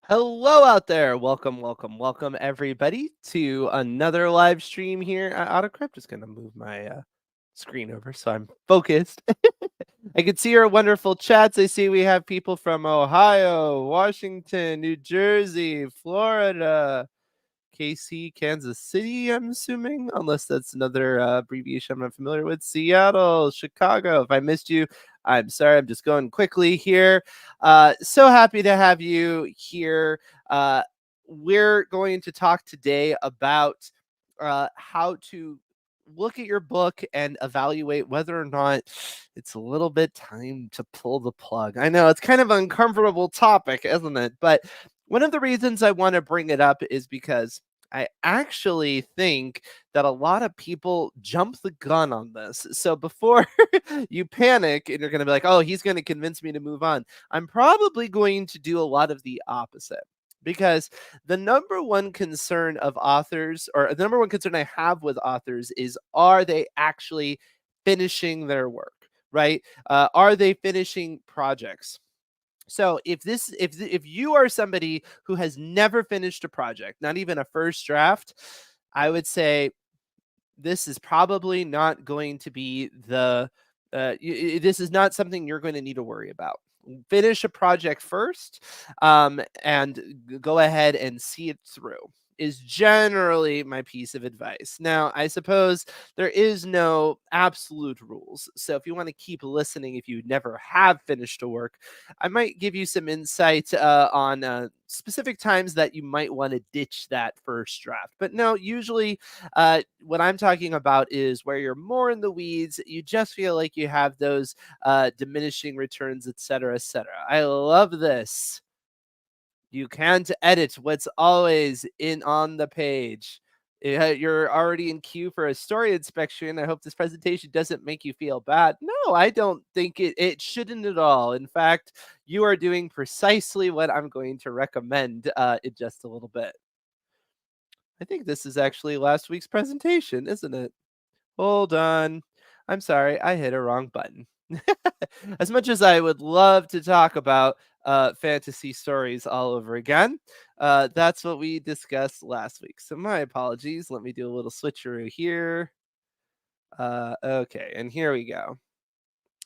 Hello out there. Welcome everybody to another live stream here at AutoCrypt. Just gonna move my screen over so I'm focused. I can see your wonderful chats. I see we have people from Ohio, Washington, New Jersey, Florida, KC, Kansas City, I'm assuming, unless that's another abbreviation I'm not familiar with. Seattle, Chicago. If I missed you, I'm sorry. I'm just going quickly here. So happy to have you here. Uh, we're going to talk today about how to look at your book and evaluate whether or not it's a little bit time to pull the plug. I know it's kind of an uncomfortable topic, isn't it? But one of the reasons I want to bring it up is because I actually think that a lot of people jump the gun on this. So before you panic and you're going to be like, oh, he's going to convince me to move on, I'm probably going to do a lot of the opposite. Because the number one concern of authors, or the number one concern I have with authors, is are they actually finishing their work, right? Are they finishing projects? So if you are somebody who has never finished a project, not even a first draft, I would say this is probably not going to be this is not something you're going to need to worry about. Finish a project first, and go ahead and see it through is generally my piece of advice. Now, I suppose there is no absolute rules. So if you want to keep listening, if you never have finished a work, I might give you some insight on specific times that you might want to ditch that first draft. But no, usually what I'm talking about is where you're more in the weeds. You just feel like you have those diminishing returns, etc., etc. I love this. You can't edit what's always in on the page. You're already in queue for a story inspection. I hope this presentation doesn't make you feel bad. No, I don't think it shouldn't at all. In fact, you are doing precisely what I'm going to recommend in just a little bit. I think this is actually last week's presentation, isn't it? Hold on. I'm sorry, I hit a wrong button. As much as I would love to talk about fantasy stories all over again, that's what we discussed last week. So my apologies. Let me do a little switcheroo here. Okay, and here we go.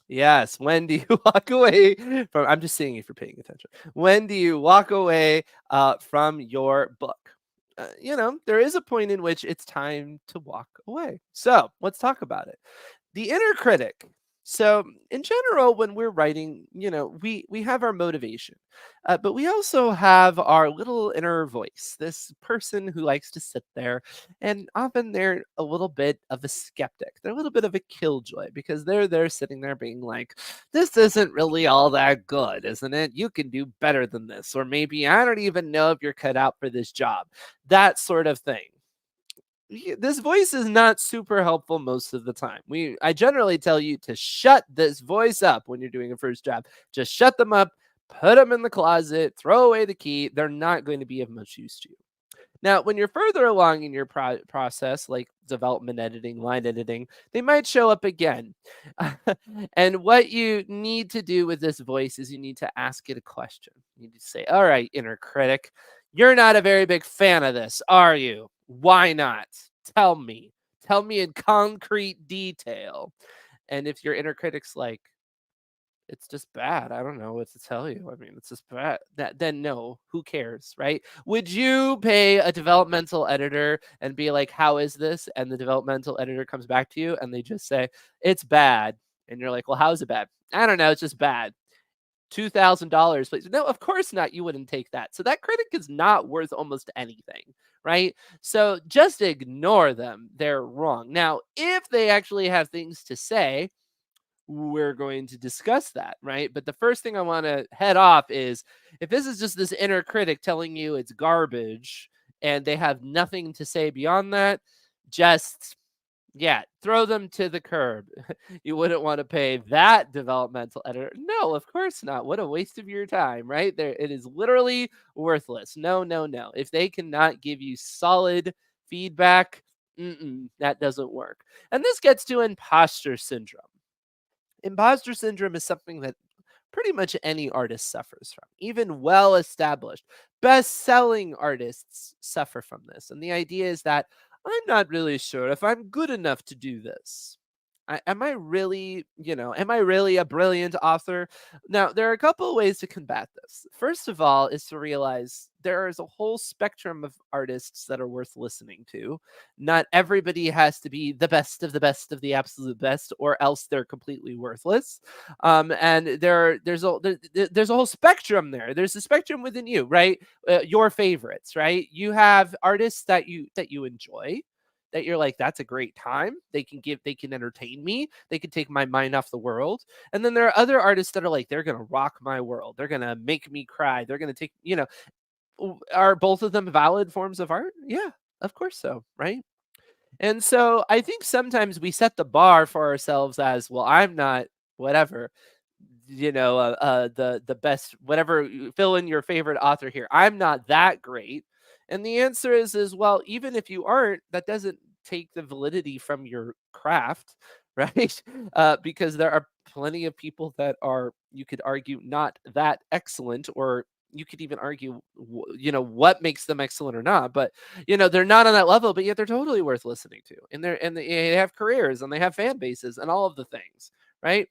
Yes, when do you walk away from I'm just seeing if you're paying attention. When do you walk away from your book? There is a point in which it's time to walk away. So let's talk about it. The inner critic. So in general, when we're writing, we have our motivation, but we also have our little inner voice, this person who likes to sit there, and often they're a little bit of a skeptic. They're a little bit of a killjoy because they're there sitting there being like, this isn't really all that good, isn't it? You can do better than this. Or maybe I don't even know if you're cut out for this job. That sort of thing. This voice is not super helpful most of the time. I generally tell you to shut this voice up when you're doing a first draft. Just shut them up, put them in the closet, throw away the key. They're not going to be of much use to you. Now, when you're further along in your process, like development editing, line editing, they might show up again. And what you need to do with this voice is you need to ask it a question. You need to say, all right, inner critic, you're not a very big fan of this, are you? Why not? Tell me. Tell me in concrete detail. And if your inner critic's like, it's just bad. I don't know what to tell you. I mean, it's just bad. Then no, who cares, right? Would you pay a developmental editor and be like, "How is this?" And the developmental editor comes back to you and they just say, "It's bad." And you're like, "Well, how is it bad?" "I don't know, it's just bad." $2,000, please. No, of course not. You wouldn't take that. So that critic is not worth almost anything, right? So just ignore them. They're wrong. Now, if they actually have things to say, we're going to discuss that, right? But the first thing I want to head off is if this is just this inner critic telling you it's garbage and they have nothing to say beyond that, just throw them to the curb. You wouldn't want to pay that developmental editor. No, of course not. What a waste of your time, right? There, it is literally worthless. No, no, no. If they cannot give you solid feedback, that doesn't work. And this gets to imposter syndrome. Imposter syndrome is something that pretty much any artist suffers from. Even well established, best selling artists suffer from this. And the idea is that I'm not really sure if I'm good enough to do this. Am I really, am I really a brilliant author? Now, there are a couple of ways to combat this. First of all, is to realize there is a whole spectrum of artists that are worth listening to. Not everybody has to be the best of the absolute best, or else they're completely worthless. And there's a whole spectrum there. There's a spectrum within you, right? Your favorites, right? You have artists that you enjoy, that you're like, that's a great time. They can entertain me. They can take my mind off the world. And then there are other artists that are like, they're gonna rock my world. They're gonna make me cry. They're gonna take, are both of them valid forms of art? Yeah, of course so, right? And so I think sometimes we set the bar for ourselves as, well, I'm not whatever, the best, whatever, fill in your favorite author here. I'm not that great. And the answer is, well, even if you aren't, that doesn't take the validity from your craft, right? Because there are plenty of people that are, you could argue, not that excellent, or you could even argue, what makes them excellent or not. But they're not on that level, but yet they're totally worth listening to, and they have careers and they have fan bases and all of the things, right?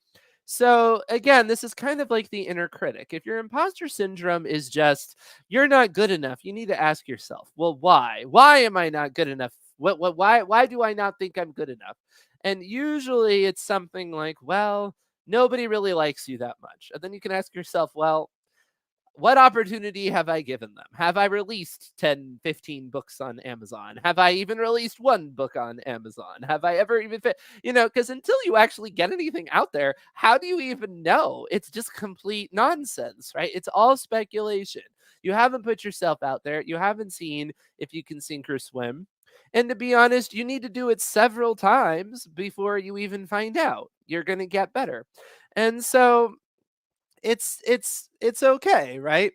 So again, this is kind of like the inner critic. If your imposter syndrome is just you're not good enough, you need to ask yourself, well, why? Why am I not good enough? Why do I not think I'm good enough? And usually it's something like, well, nobody really likes you that much. And then you can ask yourself, well, what opportunity have I given them? Have I released 10, 15 books on Amazon? Have I even released one book on Amazon? Have I ever even because until you actually get anything out there, how do you even know? It's just complete nonsense, right? It's all speculation. You haven't put yourself out there. You haven't seen if you can sink or swim. And to be honest, you need to do it several times before you even find out. You're going to get better. And so it's okay, right?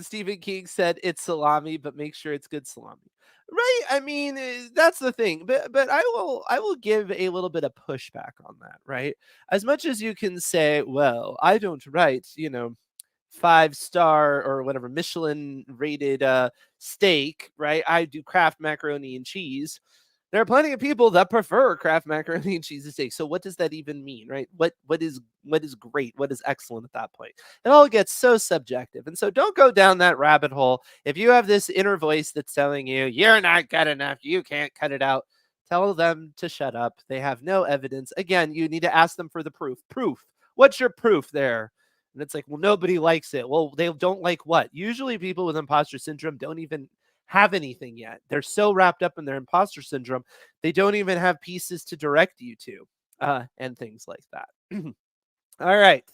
Stephen King said it's salami, but make sure it's good salami. Right? I mean, that's the thing. But I will give a little bit of pushback on that, right? As much as you can say, well, I don't write, 5-star or whatever Michelin rated steak, right? I do craft macaroni and cheese. There are plenty of people that prefer Kraft macaroni and cheese steak. So what does that even mean, right? What is great? What is excellent at that point? It all gets so subjective. And so don't go down that rabbit hole. If you have this inner voice that's telling you you're not good enough, you can't cut it out, tell them to shut up. They have no evidence. Again, you need to ask them for the proof. Proof. What's your proof there? And it's like, well, nobody likes it. Well, they don't like what? Usually people with imposter syndrome don't even have anything yet. They're so wrapped up in their imposter syndrome, they don't even have pieces to direct you to, and things like that. All right.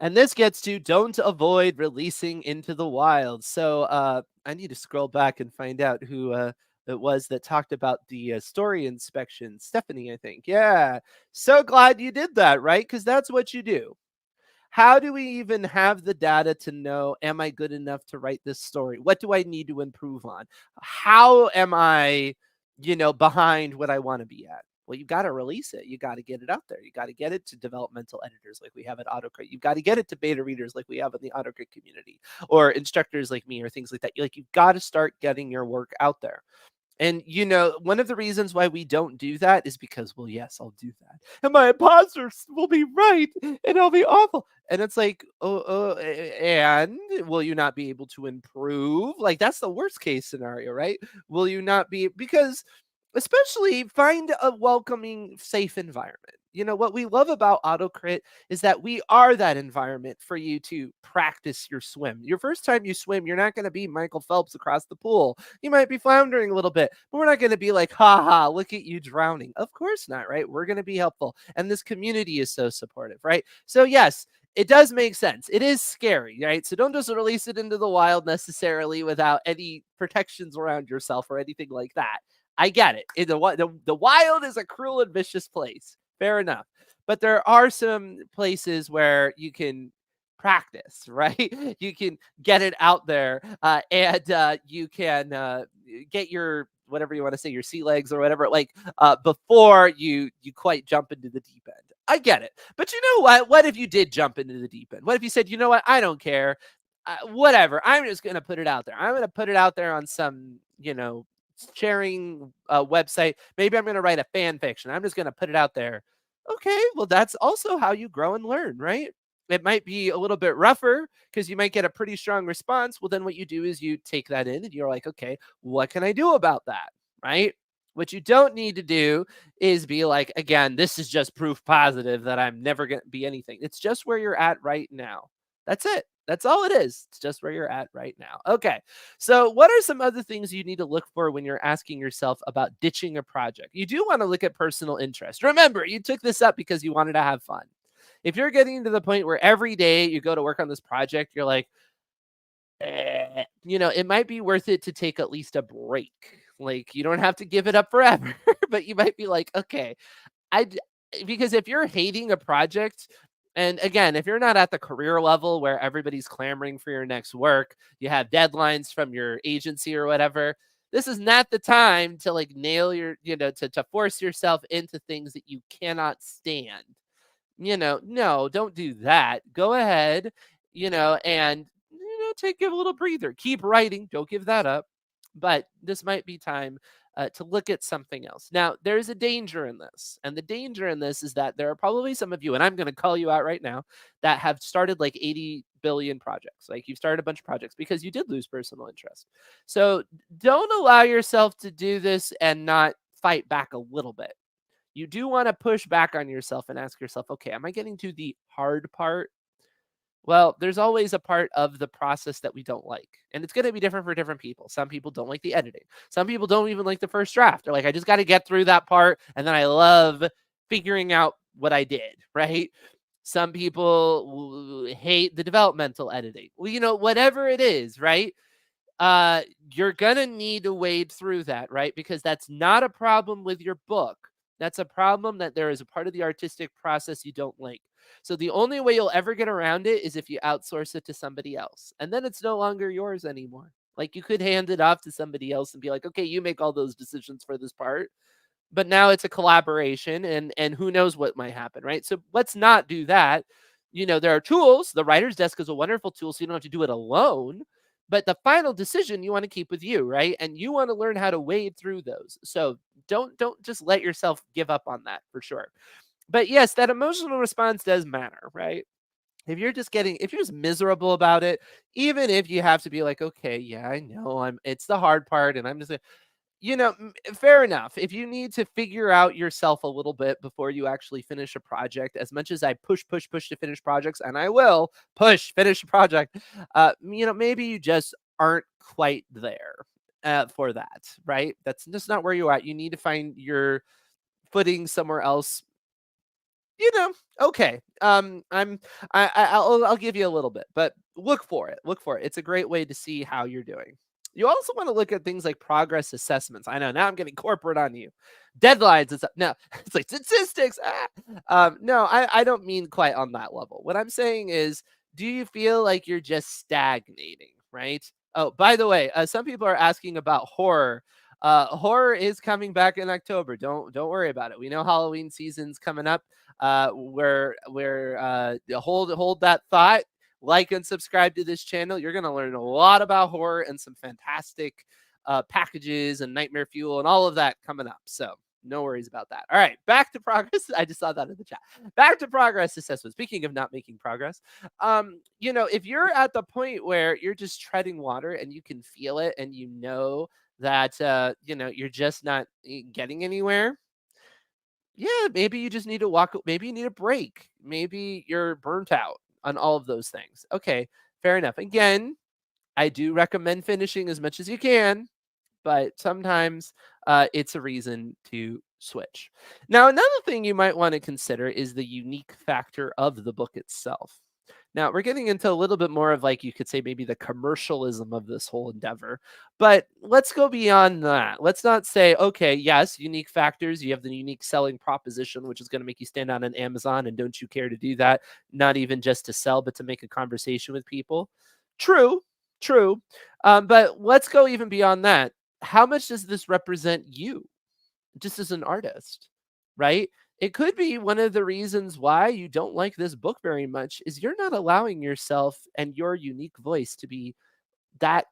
And this gets to don't avoid releasing into the wild. So I need to scroll back and find out who it was that talked about the story inspection. Stephanie, I think. Yeah. So glad you did that, right? Because that's what you do. How do we even have the data to know, am I good enough to write this story? What do I need to improve on? How am I, behind what I want to be at? Well, you got to release it. You got to get it out there. You got to get it to developmental editors like we have at AutoCrit. You've got to get it to beta readers like we have in the AutoCrit community, or instructors like me, or things like that. You've got to start getting your work out there. And one of the reasons why we don't do that is because, well, yes, I'll do that, and my imposters will be right, and I'll be awful. And it's like, and will you not be able to improve? Like that's the worst case scenario, right? Will you not be because especially find a welcoming, safe environment. What we love about AutoCrit is that we are that environment for you to practice your swim. Your first time you swim, you're not going to be Michael Phelps across the pool. You might be floundering a little bit, but we're not going to be like, ha ha, look at you drowning. Of course not, right? We're going to be helpful. And this community is so supportive, right? So, yes, it does make sense. It is scary, right? So don't just release it into the wild necessarily without any protections around yourself or anything like that. I get it. The wild is a cruel and vicious place. Fair enough. But there are some places where you can practice, right? You can get it out there, and you can get your whatever you want to say, your sea legs or whatever, like before you quite jump into the deep end. I get it. But you know what? What if you did jump into the deep end? What if you said, you know what? I don't care. Whatever. I'm just going to put it out there. I'm going to put it out there on some, sharing website. Maybe I'm going to write a fan fiction. I'm just going to put it out there. Okay. Well, that's also how you grow and learn, right? It might be a little bit rougher because you might get a pretty strong response. Well, then what you do is you take that in and you're like, okay, what can I do about that? Right? What you don't need to do is be like, again, this is just proof positive that I'm never going to be anything. It's just where you're at right now. That's it. That's all it is. It's just where you're at right now. Okay. So, what are some other things you need to look for when you're asking yourself about ditching a project? You do want to look at personal interest. Remember, you took this up because you wanted to have fun. If you're getting to the point where every day you go to work on this project, you're like, it might be worth it to take at least a break. Like, you don't have to give it up forever, but you might be like, okay, I because if you're hating a project, and again, if you're not at the career level where everybody's clamoring for your next work, you have deadlines from your agency or whatever. This is not the time to like nail your, to force yourself into things that you cannot stand. No, don't do that. Go ahead, and give a little breather. Keep writing. Don't give that up. But this might be time to look at something else. Now, there's a danger in this. And the danger in this is that there are probably some of you, and I'm going to call you out right now, that have started like 80 billion projects. Like you've started a bunch of projects because you did lose personal interest. So don't allow yourself to do this and not fight back a little bit. You do want to push back on yourself and ask yourself, okay, am I getting to the hard part? Well, there's always a part of the process that we don't like. And it's going to be different for different people. Some people don't like the editing. Some people don't even like the first draft. They're like, I just got to get through that part. And then I love figuring out what I did, right? Some people hate the developmental editing. Well, whatever it is, right? You're gonna need to wade through that, right? Because that's not a problem with your book. That's a problem that there is a part of the artistic process you don't like. So the only way you'll ever get around it is if you outsource it to somebody else. And then it's no longer yours anymore. Like you could hand it off to somebody else and be like, okay, you make all those decisions for this part. But now it's a collaboration and who knows what might happen, right? So let's not do that. There are tools. The writer's desk is a wonderful tool, so you don't have to do it alone. But the final decision you want to keep with you, right? And you want to learn how to wade through those. So don't just let yourself give up on that for sure. But yes, that emotional response does matter, right? If you're just miserable about it, even if you have to be like, okay, yeah, I know it's the hard part and I'm just fair enough. If you need to figure out yourself a little bit before you actually finish a project, as much as I push to finish projects, and I will finish a project, maybe you just aren't quite there for that, right? That's just not where you're at. You need to find your footing somewhere else. Okay. I'll give you a little bit, but look for it. Look for it. It's a great way to see how you're doing. You also want to look at things like progress assessments. I know now I'm getting corporate on you. Deadlines and stuff. No, it's like statistics. No, I don't mean quite on that level. What I'm saying is, do you feel like you're just stagnating, right? Oh, by the way, some people are asking about horror. Horror is coming back in October. Don't worry about it. We know Halloween season's coming up. Hold that thought. Like and subscribe to this channel. You're going to learn a lot about horror and some fantastic packages and nightmare fuel and all of that coming up. So no worries about that. All right, back to progress. I just saw that in the chat. Back to progress assessment. Speaking of not making progress, if you're at the point where you're just treading water and you can feel it and that you're just not getting anywhere, yeah, maybe you just need to maybe you need a break. Maybe you're burnt out on all of those things. Okay, fair enough. Again, I do recommend finishing as much as you can, but sometimes it's a reason to switch. Now, another thing you might want to consider is the unique factor of the book itself. Now, we're getting into a little bit more of like you could say maybe the commercialism of this whole endeavor, but let's go beyond that. Let's not say, okay, yes, unique factors. You have the unique selling proposition, which is going to make you stand out on Amazon. And don't you care to do that? Not even just to sell, but to make a conversation with people. True, true. But let's go even beyond that. How much does this represent you just as an artist, right? It could be one of the reasons why you don't like this book very much is you're not allowing yourself and your unique voice to be that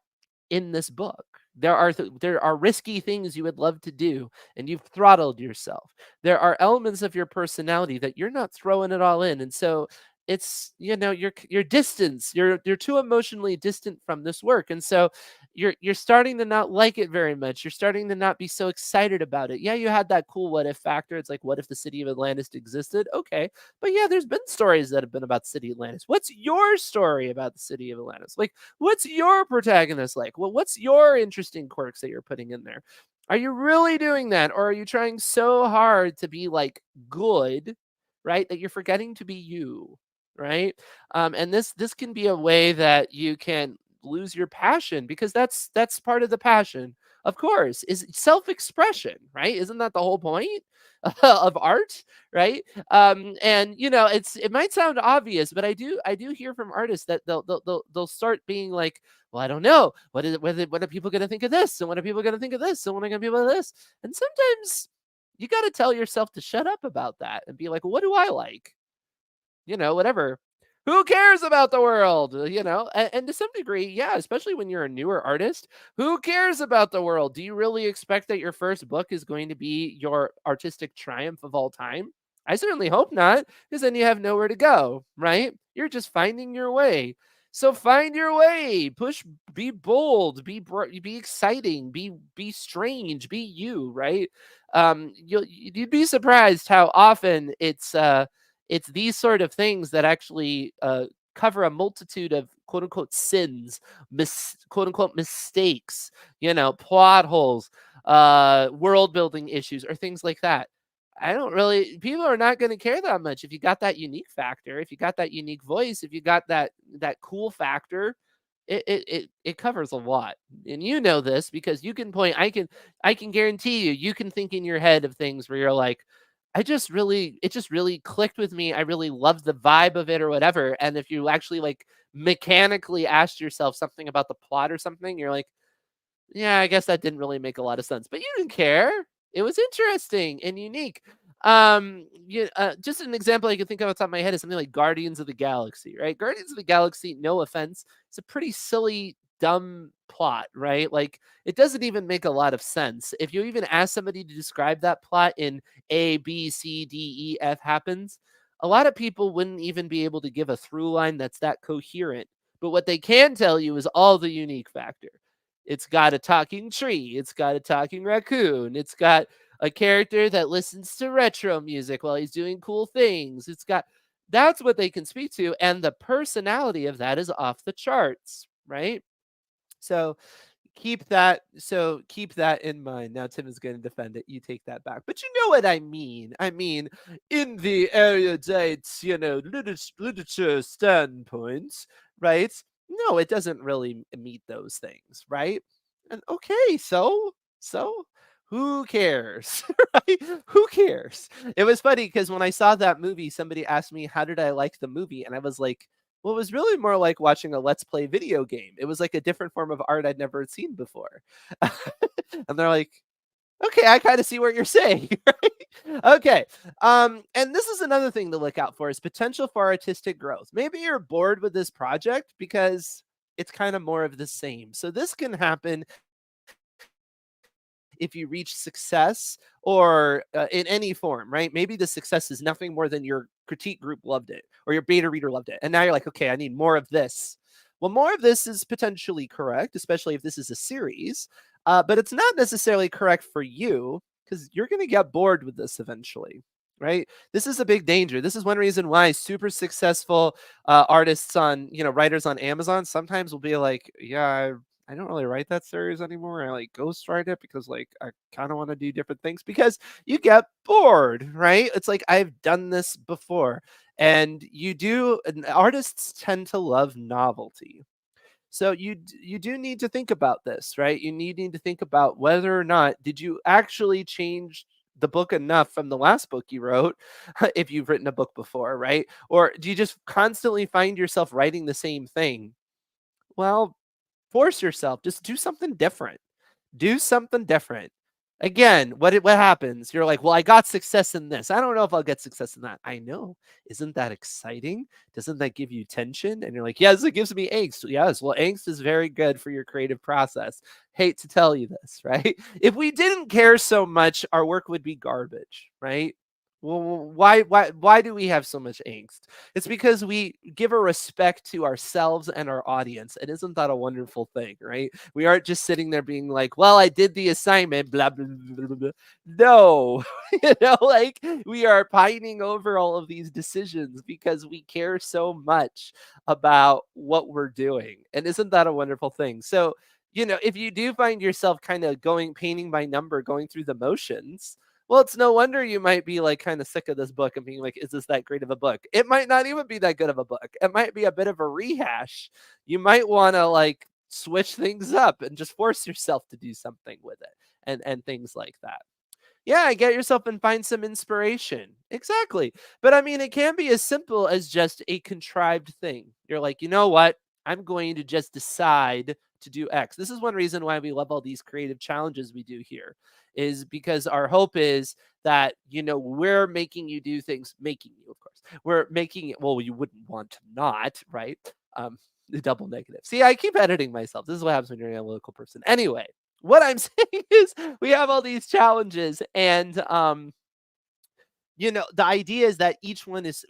in this book. There are risky things you would love to do, and you've throttled yourself. There are elements of your personality that you're not throwing it all in, and so it's you're distance. You're too emotionally distant from this work, and so you're starting to not like it very much. You're starting to not be so excited about it. Yeah, you had that cool what if factor. It's like, what if the city of Atlantis existed? Okay, but yeah, there's been stories that have been about city Atlantis. What's your story about the city of Atlantis? Like, what's your protagonist like? Well, what's your interesting quirks that you're putting in there? Are you really doing that? Or are you trying so hard to be like good, right? That you're forgetting to be you, right? And this can be a way that you can lose your passion because that's part of the passion, of course, is self-expression, right? Isn't that the whole point of art, right? And it might sound obvious, but I do hear from artists that they'll start being like, well, I don't know, what are people going to think of this, and what are people going to think of this, and what are going to be about this, and sometimes you got to tell yourself to shut up about that and be like, well, what do I like? Whatever. Who cares about the world? And to some degree, yeah, especially when you're a newer artist, who cares about the world? Do you really expect that your first book is going to be your artistic triumph of all time? I certainly hope not, because then you have nowhere to go, right? You're just finding your way. So find your way, push, be bold, be exciting, be strange, be you, right? You'd be surprised how often it's these sort of things that actually cover a multitude of quote unquote sins, quote unquote mistakes, plot holes, world building issues, or things like that. I don't really, people are not going to care that much if you got that unique factor, if you got that unique voice, if you got that cool factor. It covers a lot, and this because you can point. I can guarantee you can think in your head of things where you're like, it just really clicked with me. I really loved the vibe of it or whatever. And if you actually like mechanically asked yourself something about the plot or something, you're like, yeah, I guess that didn't really make a lot of sense, but you didn't care. It was interesting and unique. Just an example I can think of off the top of my head is something like Guardians of the Galaxy, right? Guardians of the Galaxy, no offense, it's a pretty silly, dumb plot, right? Like it doesn't even make a lot of sense. If you even ask somebody to describe that plot in A, B, C, D, E, F happens, a lot of people wouldn't even be able to give a through line that's that coherent. But what they can tell you is all the unique factor. It's got a talking tree. It's got a talking raccoon. It's got a character that listens to retro music while he's doing cool things. That's what they can speak to. And the personality of that is off the charts, right? So keep that in mind. Now Tim is going to defend it. You take that back. But you know what I mean. I mean, in the erudite, literature standpoint, right? No, it doesn't really meet those things, right? And okay, so who cares? Right? Who cares? It was funny because when I saw that movie, somebody asked me how did I like the movie, and I was like, well, it was really more like watching a let's play video game. It was like a different form of art I'd never seen before. And they're like, okay, I kind of see what you're saying. Right? Okay. And this is another thing to look out for is potential for artistic growth. Maybe you're bored with this project because it's kind of more of the same. So this can happen if you reach success or in any form, right? Maybe the success is nothing more than your critique group loved it or your beta reader loved it. And now you're like, okay, I need more of this. Well, more of this is potentially correct, especially if this is a series, but it's not necessarily correct for you because you're going to get bored with this eventually. Right. This is a big danger. This is one reason why super successful artists writers on Amazon sometimes will be like, yeah, I don't really write that series anymore. I like ghostwrite it because like I kind of want to do different things because you get bored, right? It's like I've done this before. And artists tend to love novelty. So you do need to think about this, right? Need to think about whether or not did you actually change the book enough from the last book you wrote if you've written a book before, right? Or do you just constantly find yourself writing the same thing? Well, force yourself. Just do something different. Do something different. Again, what happens? You're like, "Well, I got success in this. I don't know if I'll get success in that." I know. Isn't that exciting? Doesn't that give you tension? And you're like, "Yes, it gives me angst." Yes, well, angst is very good for your creative process. Hate to tell you this, right? If we didn't care so much, our work would be garbage, right? Well, why do we have so much angst? It's because we give a respect to ourselves and our audience. And isn't that a wonderful thing, right? We aren't just sitting there being like, well, I did the assignment, blah, blah, blah, blah, blah. No, like we are pining over all of these decisions because we care so much about what we're doing. And isn't that a wonderful thing? So, if you do find yourself kind of going painting by number, going through the motions, well, it's no wonder you might be like kind of sick of this book and being like, is this that great of a book? It might not even be that good of a book. It might be a bit of a rehash. You might want to like switch things up and just force yourself to do something with it and things like that. Yeah, get yourself and find some inspiration. Exactly. But I mean, it can be as simple as just a contrived thing. You're like, you know what? I'm going to just decide to do X. This is one reason why we love all these creative challenges we do here, is because our hope is that, we're making you do things, making you, of course, we're making it, well, you wouldn't want to not, right? The double negative. See, I keep editing myself. This is what happens when you're an analytical person. Anyway, what I'm saying is we have all these challenges and the idea is that each one is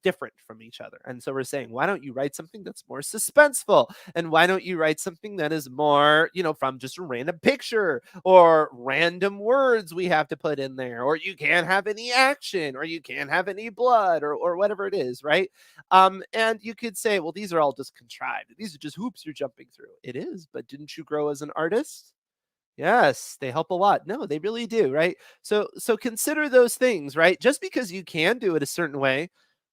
different from each other. And so we're saying, why don't you write something that's more suspenseful? And why don't you write something that is more, from just a random picture or random words we have to put in there, or you can't have any action, or you can't have any blood, or whatever it is, right? And you could say, well, these are all just contrived. These are just hoops you're jumping through. It is, but didn't you grow as an artist? Yes, they help a lot. No, they really do, right? So consider those things, right? Just because you can do it a certain way,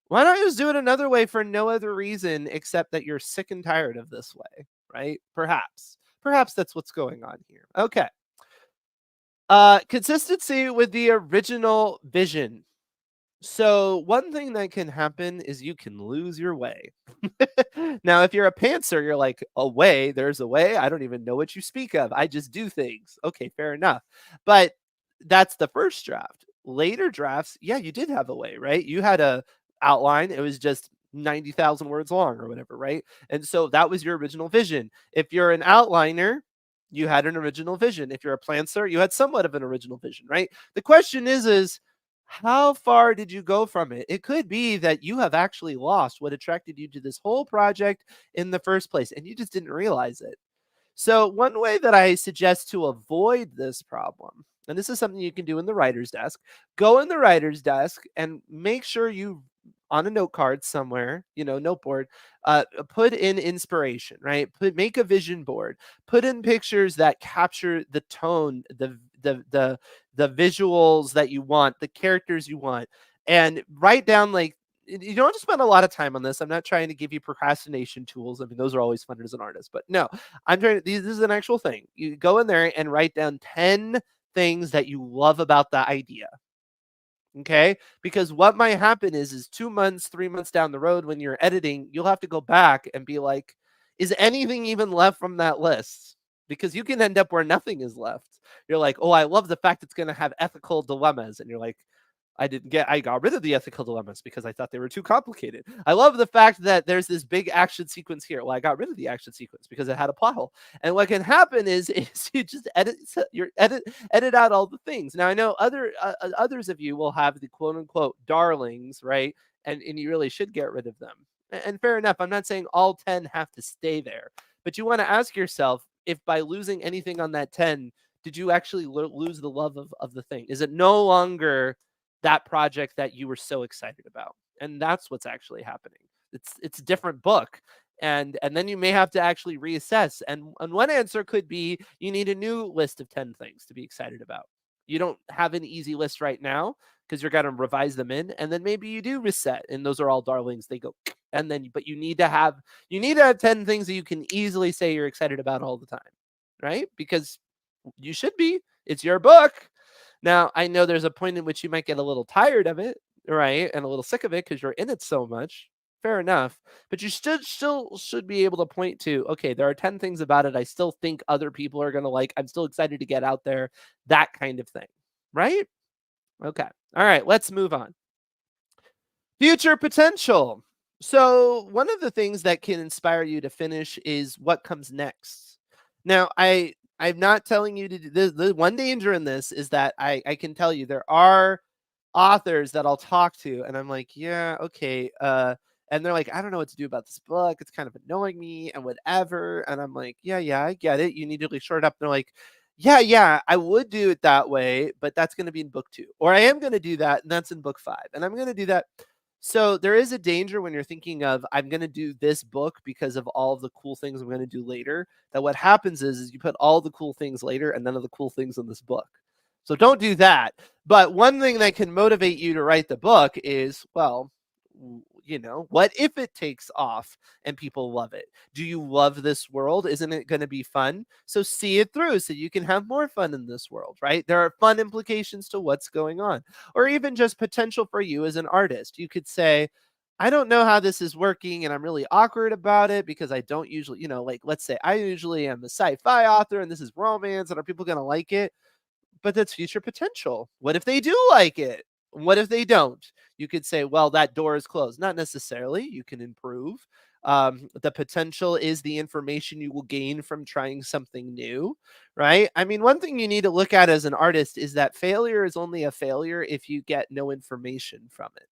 why not just do it another way for no other reason except that you're sick and tired of this way, right? Perhaps. Perhaps that's what's going on here. Okay. Consistency with the original vision. So one thing that can happen is you can lose your way. Now, if you're a pantser, you're like, a way, there's a way. I don't even know what you speak of. I just do things. Okay, fair enough. But that's the first draft. Later drafts, yeah, you did have a way, right? You had a outline. It was just 90,000 words long or whatever, right? And so that was your original vision. If you're an outliner, you had an original vision. If you're a planter, you had somewhat of an original vision, right? The question is how far did you go from it? It could be that you have actually lost what attracted you to this whole project in the first place, and you just didn't realize it. So, one way that I suggest to avoid this problem, and this is something you can do in the writer's desk, go in the writer's desk and make sure you, on a note card somewhere, note board, put in inspiration, right? Make a vision board, put in pictures that capture the tone, the visuals that you want, the characters you want, and write down like you don't have to spend a lot of time on this. I'm not trying to give you procrastination tools. I mean, those are always fun as an artist, but no, I'm trying to, this is an actual thing. You go in there and write down 10 things that you love about the idea. Okay. Because what might happen is 2 months, 3 months down the road when you're editing, you'll have to go back and be like, is anything even left from that list? Because you can end up where nothing is left. You're like, oh, I love the fact it's going to have ethical dilemmas. And you're like, I got rid of the ethical dilemmas because I thought they were too complicated. I love the fact that there's this big action sequence here. Well, I got rid of the action sequence because it had a plot hole. And what can happen is you just edit out all the things. Now I know others of you will have the quote unquote darlings, right? And you really should get rid of them. And fair enough. I'm not saying all 10 have to stay there, but you want to ask yourself if by losing anything on that 10, did you actually lose the love of the thing? Is it no longer that project that you were so excited about? And that's what's actually happening. It's a different book. And then you may have to actually reassess. And one answer could be you need a new list of 10 things to be excited about. You don't have an easy list right now because you're going to revise them in, and then maybe you do reset, and those are all darlings. They go, and then but you need to have 10 things that you can easily say you're excited about all the time, right? Because you should be. It's your book. Now, I know there's a point in which you might get a little tired of it, right? And a little sick of it because you're in it so much. fair enough. But you still should be able to point to, okay, there are 10 things about it I still think other people are gonna like. I'm still excited to get out there, that kind of thing. Right? Okay. All right, let's move on. Future potential. So, one of the things that can inspire you to finish is what comes next. Now, I'm not telling you to do this. The one danger in this is that I can tell you there are authors that I'll talk to and I'm like, "Yeah, okay." And they're like, "I don't know what to do about this book. It's kind of annoying me and whatever." And I'm like, "Yeah, yeah, I get it. You need to like short it up." And they're like, "Yeah, yeah, I would do it that way, but that's going to be in book 2. Or I am going to do that and that's in book 5. And I'm going to do that." So there is a danger when you're thinking of, I'm going to do this book because of all of the cool things I'm going to do later, that what happens is you put all the cool things later and none of the cool things in this book. So don't do that. But one thing that can motivate you to write the book is, well, what if it takes off and people love it? Do you love this world? Isn't it going to be fun? So see it through so you can have more fun in this world, right? There are fun implications to what's going on, or even just potential for you as an artist. You could say, I don't know how this is working and I'm really awkward about it because I don't usually, like let's say I usually am a sci-fi author and this is romance and are people going to like it? But that's future potential. What if they do like it? What if they don't? You could say, well, that door is closed. Not necessarily. You can improve. The potential is the information you will gain from trying something new, right? I mean, one thing you need to look at as an artist is that failure is only a failure if you get no information from it.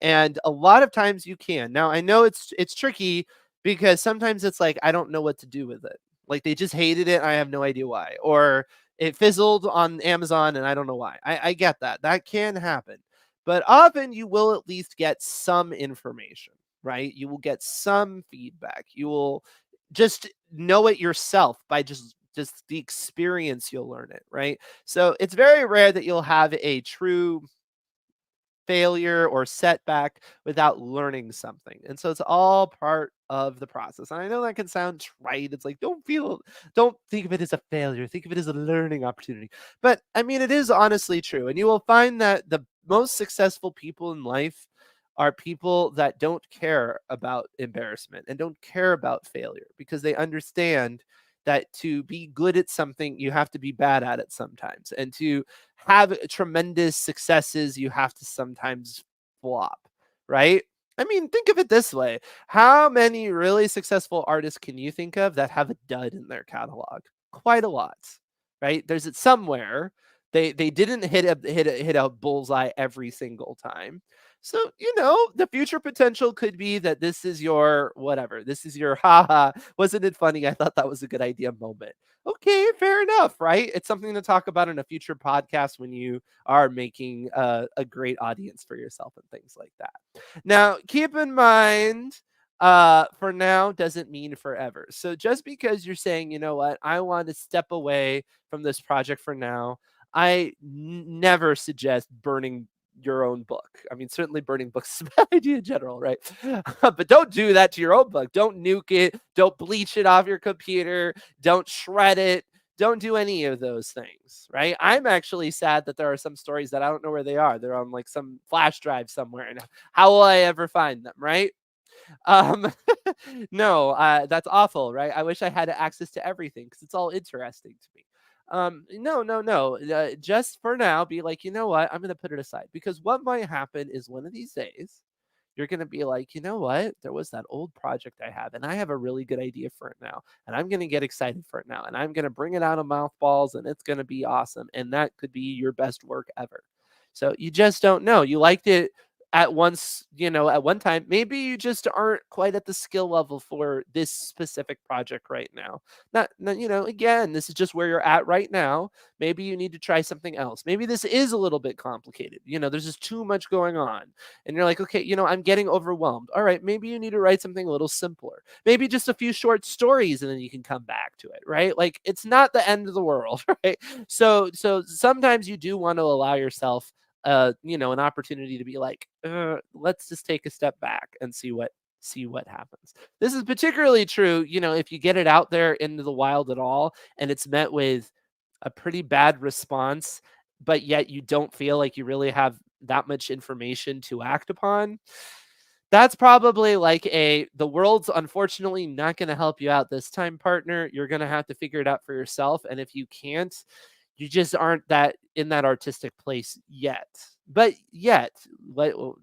And a lot of times you can. Now, I know it's tricky because sometimes it's like I don't know what to do with it. Like they just hated it, and I have no idea why. Or it fizzled on Amazon and I don't know why. I get that. That can happen. But often you will at least get some information, right? You will get some feedback. You will just know it yourself by just the experience you'll learn it, right? So it's very rare that you'll have a true failure or setback without learning something. And so it's all part of the process. And I know that can sound trite. It's like, don't think of it as a failure. Think of it as a learning opportunity. But I mean, it is honestly true. And you will find that the most successful people in life are people that don't care about embarrassment and don't care about failure because they understand that to be good at something, you have to be bad at it sometimes. And to have tremendous successes, you have to sometimes flop, right? I mean, think of it this way. How many really successful artists can you think of that have a dud in their catalog? Quite a lot, right? There's it somewhere. They didn't hit a bullseye every single time. So, the future potential could be that this is your whatever. This is your haha. Wasn't it funny? I thought that was a good idea moment. Okay, fair enough, right? It's something to talk about in a future podcast when you are making a great audience for yourself and things like that. Now, keep in mind, for now doesn't mean forever. So just because you're saying, you know what, I want to step away from this project for now, never suggest burning your own book. I mean, certainly burning books is a bad idea in general, right? But don't do that to your own book. Don't nuke it. Don't bleach it off your computer. Don't shred it. Don't do any of those things, right? I'm actually sad that there are some stories that I don't know where they are. They're on like some flash drive somewhere. And how will I ever find them, right? Um, no, that's awful, right? I wish I had access to everything because it's all interesting to me. No, no, no. Just for now, be like, you know what? I'm going to put it aside because what might happen is one of these days, you're going to be like, you know what? There was that old project I have, and I have a really good idea for it now. And I'm going to get excited for it now. And I'm going to bring it out of mouthballs, and it's going to be awesome. And that could be your best work ever. So you just don't know. You liked it at once, at one time. Maybe you just aren't quite at the skill level for this specific project right now. Again, this is just where you're at right now. Maybe you need to try something else. Maybe this is a little bit complicated. There's just too much going on. And you're like, okay, I'm getting overwhelmed. All right, maybe you need to write something a little simpler. Maybe just a few short stories and then you can come back to it, right? Like it's not the end of the world, right? So sometimes you do want to allow yourself an opportunity to be like, let's just take a step back and see what happens. This is particularly true, if you get it out there into the wild at all and it's met with a pretty bad response, but yet you don't feel like you really have that much information to act upon. That's probably like the world's unfortunately not going to help you out this time, partner. You're going to have to figure it out for yourself. And if you can't, you just aren't that in that artistic place yet. But yet,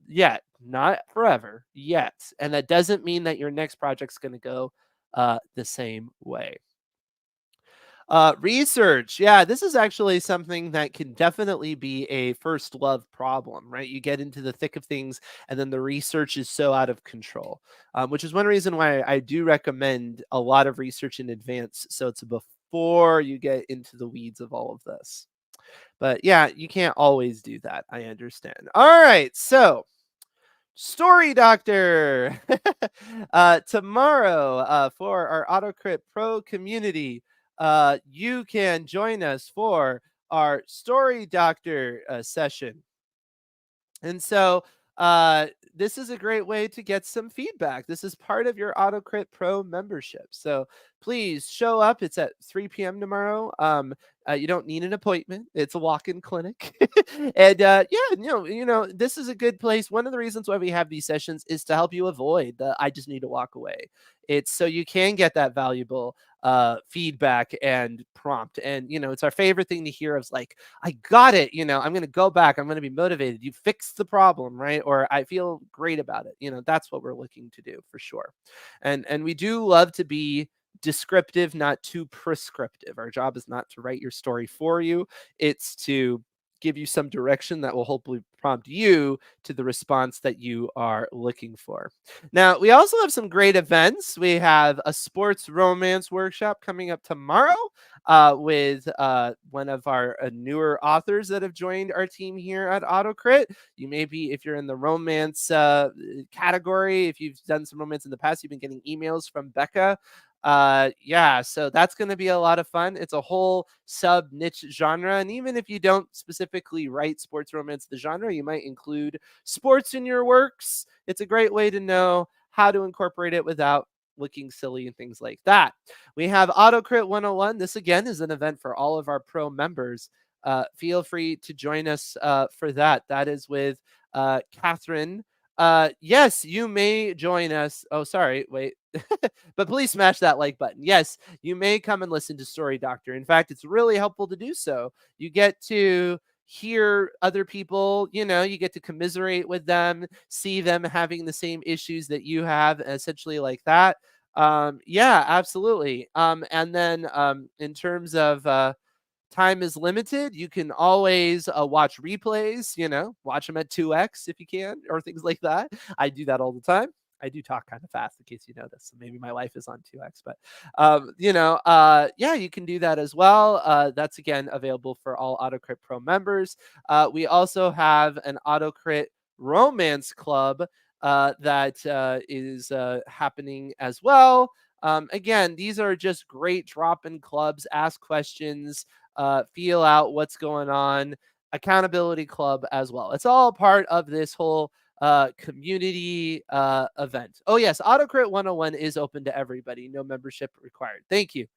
yet, not forever, yet. And that doesn't mean that your next project's going to go the same way. Research. Yeah, this is actually something that can definitely be a first love problem, right? You get into the thick of things, and then the research is so out of control, which is one reason why I do recommend a lot of research in advance. So it's before you get into the weeds of all of this. But yeah, you can't always do that. I understand. All right. So Story Doctor. Tomorrow, for our AutoCrit Pro community, you can join us for our Story Doctor session. And so this is a great way to get some feedback. This is part of your AutoCrit Pro membership. So please show up. It's at 3 p.m. tomorrow. You don't need an appointment. It's a walk-in clinic. And yeah, this is a good place. One of the reasons why we have these sessions is to help you avoid the I just need to walk away. It's so you can get that valuable feedback and prompt. And it's our favorite thing to hear is like, I got it. I'm going to go back. I'm going to be motivated. You fixed the problem, right? Or I feel great about it. That's what we're looking to do for sure. And we do love to be descriptive, not too prescriptive. Our job is not to write your story for you. It's to give you some direction that will hopefully prompt you to the response that you are looking for. Now, we also have some great events. We have a sports romance workshop coming up tomorrow with one of our newer authors that have joined our team here at AutoCrit. You may be, if you're in the romance category, if you've done some romance in the past, you've been getting emails from Becca. Yeah, so that's going to be a lot of fun. It's a whole sub niche genre, and even if you don't specifically write sports romance the genre, you might include sports in your works. It's a great way to know how to incorporate it without looking silly and things like that. We have AutoCrit 101. This again is an event for all of our pro members. Feel free to join us for that. That is with Catherine. Yes, you may join us. Oh, sorry, wait. But please smash that like button. Yes, you may come and listen to Story Doctor. In fact, it's really helpful to do so. You get to hear other people, you get to commiserate with them, see them having the same issues that you have, essentially like that. Yeah, absolutely. And then in terms of time is limited. You can always watch replays, watch them at 2x if you can, or things like that. I do that all the time. I do talk kind of fast in case you notice. So maybe my life is on 2x, but yeah, you can do that as well. That's again available for all AutoCrit Pro members. We also have an AutoCrit Romance Club that is happening as well. Again, these are just great drop-in clubs. Ask questions, feel out what's going on. Accountability club as well. It's all part of this whole community event. Oh yes, AutoCrit 101 is open to everybody. No membership required. Thank you.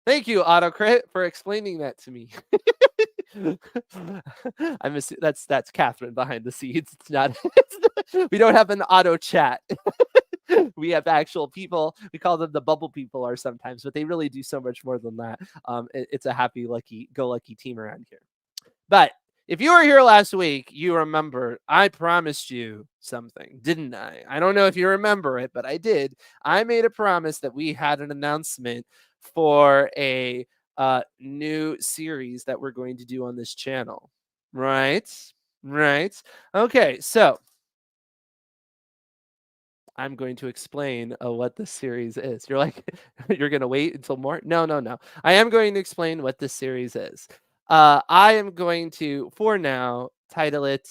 Thank you, AutoCrit, for explaining that to me. That's Catherine behind the scenes. It's not. We don't have an auto chat. We have actual people. We call them the bubble people, or sometimes, but they really do so much more than that. It's a happy, lucky team around here. But if you were here last week, you remember I promised you something, didn't I? I don't know if you remember it, but I did. I made a promise that we had an announcement for a new series that we're going to do on this channel. Right? Right. Okay, so I'm going to explain what this series is. You're like, you're going to wait until more? No, no, no. I am going to explain what this series is. I am going to, for now, title it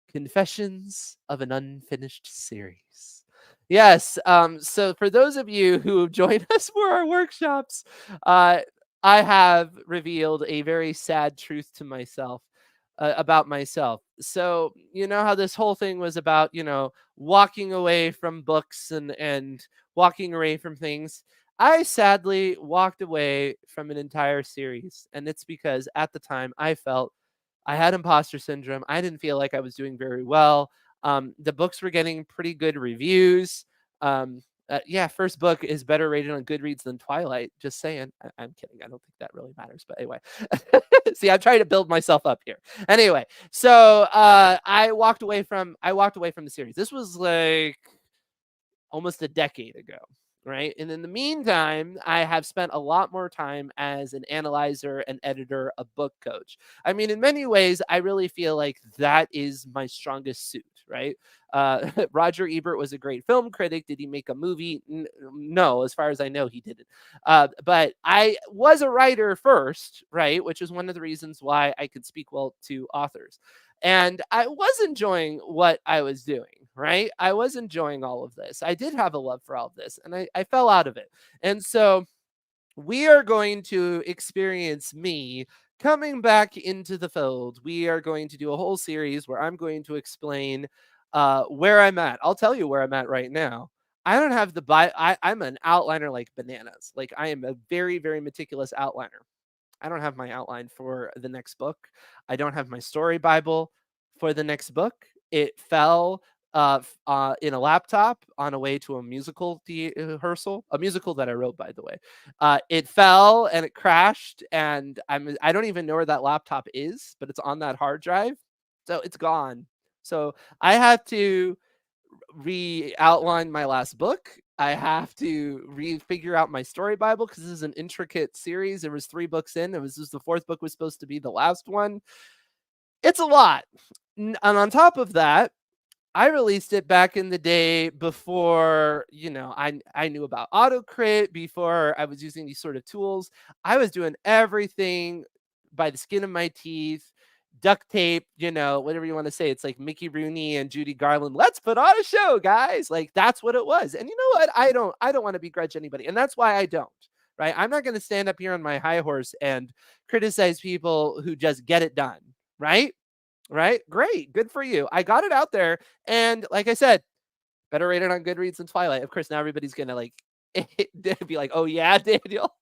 Confessions of an Unfinished Series. Yes. So for those of you who have joined us for our workshops, I have revealed a very sad truth to myself about myself. So you know how this whole thing was about, walking away from books and walking away from things. I sadly walked away from an entire series, and it's because at the time I felt I had imposter syndrome. I didn't feel like I was doing very well. The books were getting pretty good reviews. Yeah, first book is better rated on Goodreads than Twilight. Just saying. I'm kidding. I don't think that really matters. But anyway, see, I'm trying to build myself up here. Anyway, so I walked away from the series. This was like almost a decade ago, right? And in the meantime, I have spent a lot more time as an analyzer, an editor, a book coach. I mean, in many ways, I really feel like that is my strongest suit, right? Roger Ebert was a great film critic. Did he make a movie? No, as far as I know, he didn't. But I was a writer first, right? Which is one of the reasons why I could speak well to authors. And I was enjoying what I was doing, right? I was enjoying all of this. I did have a love for all of this, and I fell out of it. And so we are going to experience me coming back into the fold. We are going to do a whole series where I'm going to explain where I'm at. I'll tell you where I'm at right now. I don't have the I'm an outliner like bananas. Like I am a very, very meticulous outliner. I don't have my outline for the next book. I don't have my story Bible for the next book. It fell in a laptop on a way to a musical rehearsal, a musical that I wrote, by the way. It fell and it crashed, and I don't even know where that laptop is, but it's on that hard drive, so it's gone. So I have to re-outline my last book. I have to figure out my story Bible because this is an intricate series. There was 3 books in. It was just the 4th book was supposed to be the last one. It's a lot. And on top of that, I released it back in the day before, I knew about AutoCrit, before I was using these sort of tools. I was doing everything by the skin of my teeth, duct tape, whatever you want to say. It's like Mickey Rooney and Judy Garland. Let's put on a show, guys. Like that's what it was. And you know what? I don't want to begrudge anybody. And that's why I don't. Right? I'm not going to stand up here on my high horse and criticize people who just get it done. Right? Right? Great. Good for you. I got it out there. And like I said, better rated on Goodreads than Twilight. Of course, now everybody's going to be like, oh, yeah, Daniel.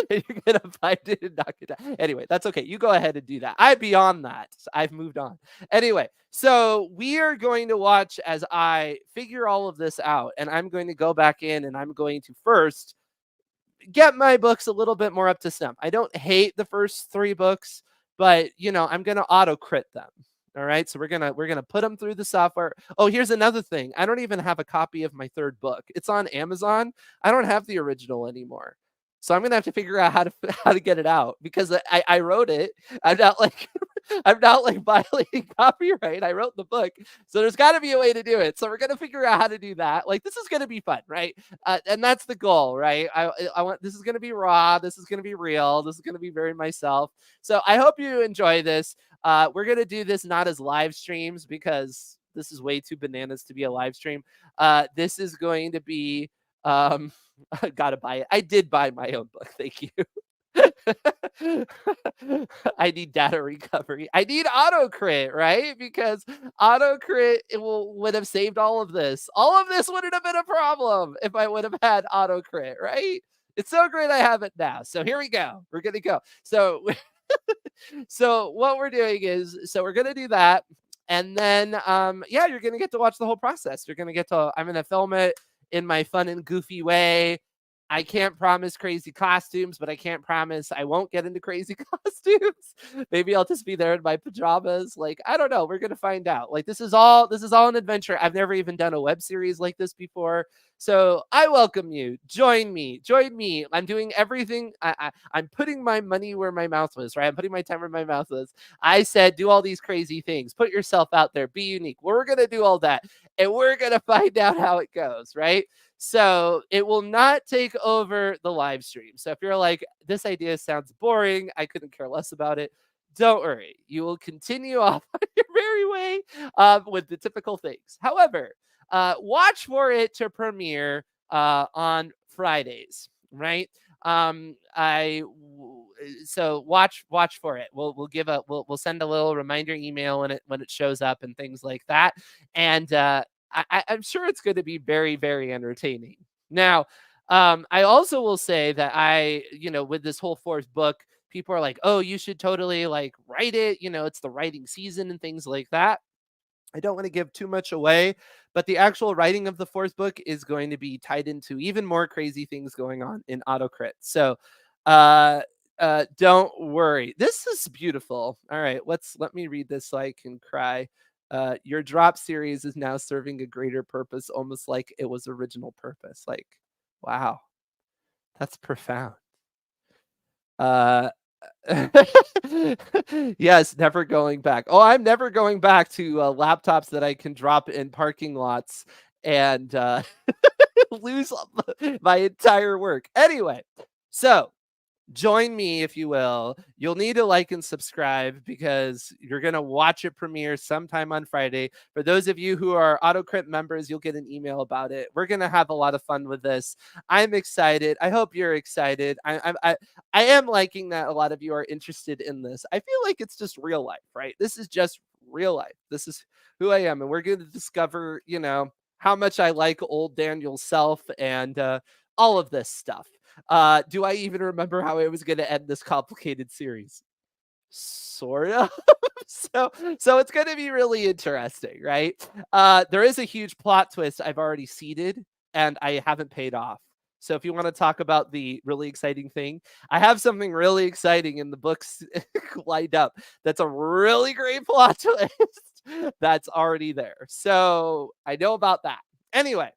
You're going to find it and knock it down. Anyway, that's okay. You go ahead and do that. I'm beyond that. I've moved on. Anyway, so we are going to watch as I figure all of this out. And I'm going to go back in and I'm going to first get my books a little bit more up to snuff. I don't hate the first 3 books, but I'm going to auto crit them. All right. So we're going to put them through the software. Oh, here's another thing. I don't even have a copy of my 3rd book. It's on Amazon. I don't have the original anymore. So I'm gonna have to figure out how to get it out because I wrote it. I'm not like I'm not like violating copyright. I wrote the book, so there's got to be a way to do it. So we're gonna figure out how to do that. Like this is gonna be fun, right? And that's the goal, right? I want this is gonna be raw. This is gonna be real. This is gonna be very myself. So I hope you enjoy this. We're gonna do this not as live streams because this is way too bananas to be a live stream. This is going to be. I gotta buy it. I did buy my own book. Thank you. I need data recovery. I need AutoCrit, right? Because AutoCrit would have saved all of this. All of this wouldn't have been a problem if I would have had AutoCrit, right? It's so great I have it now. So here we go. We're gonna go. So so what we're doing is we're gonna do that. And then yeah, you're gonna get to watch the whole process. I'm gonna film it in my fun and goofy way. I can't promise crazy costumes, but I can't promise I won't get into crazy costumes. Maybe I'll just be there in my pajamas. Like, I don't know. We're going to find out. Like, this is all an adventure. I've never even done a web series like this before. So I welcome you. Join me. I'm doing everything. I'm putting my money where my mouth was, right? I'm putting my time where my mouth was. I said, do all these crazy things. Put yourself out there. Be unique. Well, we're going to do all that. And we're going to find out how it goes, right? So it will not take over the live stream. So if you're like, this idea sounds boring, I couldn't care less about it, don't worry. You will continue off on your merry way with the typical things. However, watch for it to premiere on Fridays, right? So watch for it. We'll send a little reminder email when it shows up and things like that. And I'm sure it's going to be very, very entertaining. Now, I also will say that with this whole 4th book, people are like, oh, you should totally like write it. It's the writing season and things like that. I don't want to give too much away, but the actual writing of the fourth book is going to be tied into even more crazy things going on in AutoCrit. So, uh, don't worry. This is beautiful. All right, let me read this so I can cry. Your drop series is now serving a greater purpose, almost like it was original purpose. Like, wow, that's profound. Uh, yes, never going back. Oh, I'm never going back to laptops that I can drop in parking lots and lose my entire work. Anyway, so join me if you will. You'll need to like and subscribe because you're going to watch it premiere sometime on Friday. For those of you who are AutoCrit members, you'll get an email about it. We're going to have a lot of fun with this. I'm excited. I hope you're excited. I am liking that a lot of you are interested in this. I feel like it's just real life, right? This is just real life. This is who I am. And we're going to discover, how much I like old Daniel Self and all of this stuff. Do I even remember how I was going to end this complicated series? Sort of. so so it's going to be really interesting, right? There is a huge plot twist I've already seeded and I haven't paid off. So if you want to talk about the really exciting thing, I have something really exciting in the books lined up. That's a really great plot twist that's already there. So I know about that. Anyway,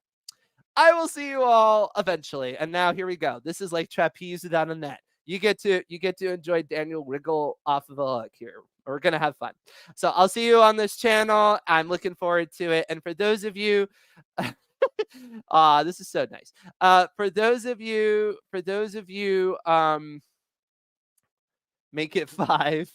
I will see you all eventually. And now here we go. This is like trapeze without a net. You get to enjoy Daniel wriggle off of a hook here. We're gonna have fun. So I'll see you on this channel. I'm looking forward to it. And for those of you, this is so nice. For those of you, make it 5.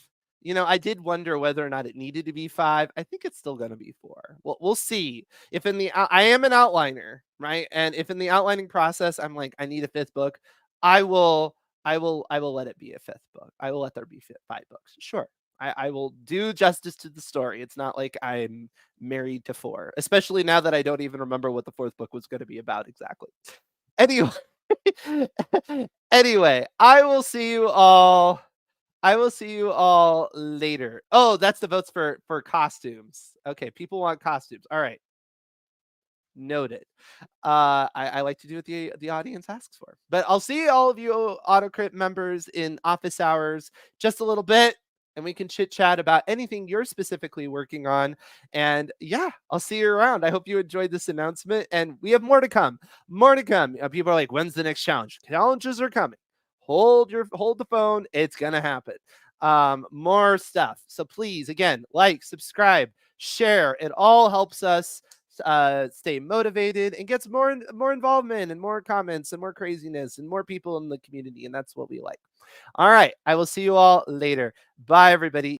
I did wonder whether or not it needed to be 5. I think it's still gonna be 4. Well, we'll see. If in the I am an outliner, right? And if in the outlining process I'm like, I need a 5th book, I will let it be a 5th book. I will let there be 5 books. Sure. I will do justice to the story. It's not like I'm married to 4, especially now that I don't even remember what the 4th book was gonna be about exactly. Anyway, anyway, I will see you all later. Oh, that's the votes for costumes. Okay, people want costumes. All right, noted. I like to do what the audience asks for. But I'll see all of you AutoCrit members in office hours just a little bit, and we can chit chat about anything you're specifically working on. And yeah, I'll see you around. I hope you enjoyed this announcement, and we have more to come. More to come. People are like, "When's the next challenge?" Challenges are coming. Hold the phone. It's gonna happen. More stuff. So please, again, like, subscribe, share. It all helps us stay motivated and gets more involvement and more comments and more craziness and more people in the community, and that's what we like. All right, I will see you all later. Bye, everybody.